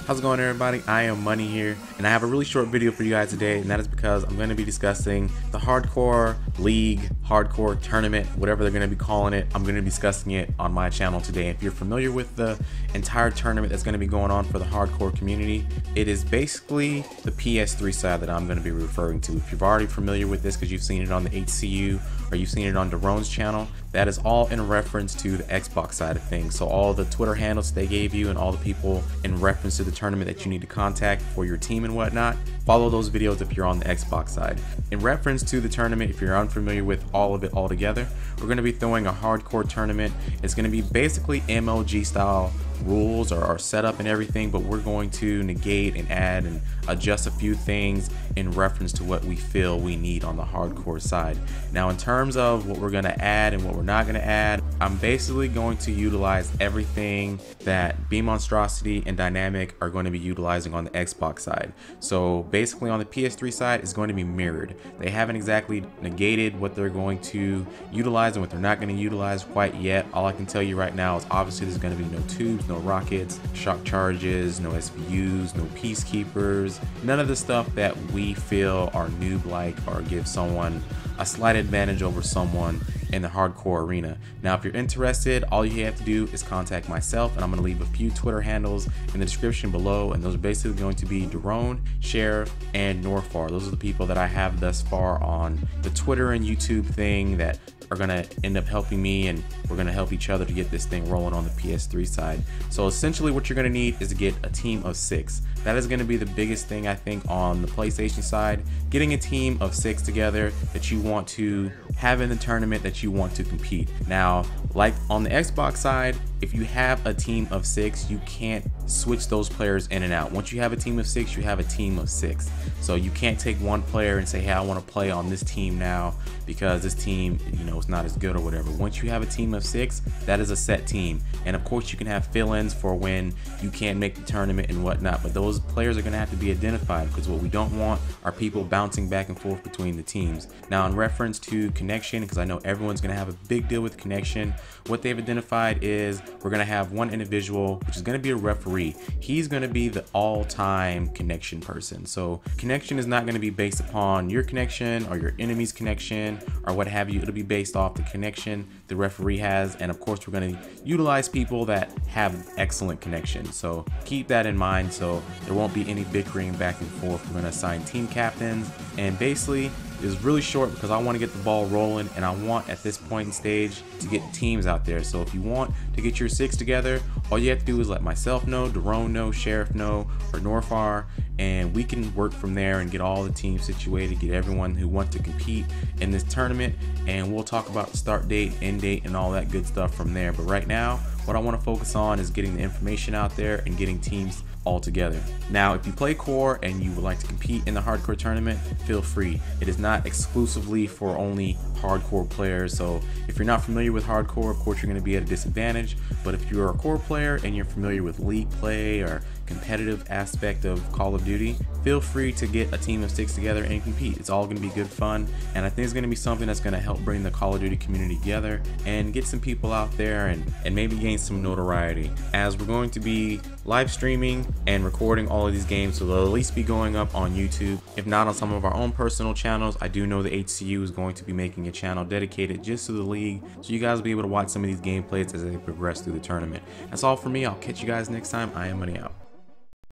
How's it going, everybody? I am Money here, and I have a really short video for you guys today, and that is because I'm going to be discussing the hardcore league, hardcore tournament, whatever they're going to be calling it. I'm going to be discussing it on my channel today. If you're familiar with the entire tournament that's going to be going on for the hardcore community, it is basically the PS3 side that I'm going to be referring to. If you're already familiar with this because you've seen it on the HCU or you've seen it on Daron's channel, that is all in reference to the Xbox side of things. So all the Twitter handles they gave you and all the people in reference to the tournament that you need to contact for your team and whatnot, follow those videos if you're on the Xbox side. In reference to the tournament, if you're unfamiliar with all of it altogether, we're going to be throwing a hardcore tournament. It's going to be basically MLG style rules or our setup and everything, but we're going to negate and add and adjust a few things in reference to what we feel we need on the hardcore side. Now, in terms of what we're going to add and what we're not going to add, I'm basically going to utilize everything that Beam Monstrosity and Dynamic are going to be utilizing on the Xbox side. So basically on the PS3 side, it's going to be mirrored. They haven't exactly negated what they're going to utilize and what they're not going to utilize quite yet. All I can tell you right now is obviously there's going to be no tubes, no rockets, shock charges, no SVUs, no peacekeepers, none of the stuff that we feel are noob-like or give someone a slight advantage over someone in the hardcore arena. Now, if you're interested, all you have to do is contact myself, and I'm going to leave a few Twitter handles in the description below, and those are basically going to be Daron, Sheriff, and Norfar. Those are the people that I have thus far on the Twitter and YouTube thing that are going to end up helping me, and we're going to help each other to get this thing rolling on the PS3 side. So essentially what you're going to need is to get a team of 6. That is going to be the biggest thing, I think, on the PlayStation side. Getting a team of 6 together that you want to have in the tournament, that you want to compete. Now, like on the Xbox side, if you have a team of 6, you can't switch those players in and out. Once you have a team of 6, you have a team of 6. So you can't take one player and say, hey, I want to play on this team now because this team, you know, it's not as good or whatever. Once you have a team of 6, that is a set team. And of course you can have fill-ins for when you can't make the tournament and whatnot, but those players are going to have to be identified, because what we don't want are people bouncing back and forth between the teams. Now, in reference to connection, because I know everyone's going to have a big deal with connection, what they've identified is we're going to have one individual, which is going to be a referee. He's going to be the all-time connection person. So connection is not going to be based upon your connection or your enemy's connection or what have you. It'll be based off the connection the referee has, and of course we're going to utilize people that have excellent connection. So keep that in mind, so there won't be any bickering back and forth. We're going to assign team captains, and basically it's really short because I want to get the ball rolling, and I want at this point in stage to get teams out there. So if you want to get your 6 together, all you have to do is let myself know, Daron know, Sheriff know, or Norfar, and we can work from there and get all the teams situated, get everyone who wants to compete in this tournament, and we'll talk about the start date, end date, and all that good stuff from there. But right now, what I want to focus on is getting the information out there and getting teams all together. Now, if you play core and you would like to compete in the hardcore tournament, feel free. It is not exclusively for only hardcore players. So if you're not familiar with hardcore, of course you're going to be at a disadvantage. But if you're a core player and you're familiar with league play or competitive aspect of Call of Duty, feel free to get a team of 6 together and compete. It's all going to be good fun, and I think it's going to be something that's going to help bring the Call of Duty community together and get some people out there and maybe gain some notoriety, as we're going to be live streaming and recording all of these games, so they'll at least be going up on YouTube, if not on some of our own personal channels. I do know the HCU is going to be making a channel dedicated just to the league, so you guys will be able to watch some of these gameplays as they progress through the tournament. That's all for me. I'll catch you guys next time. I am Money out.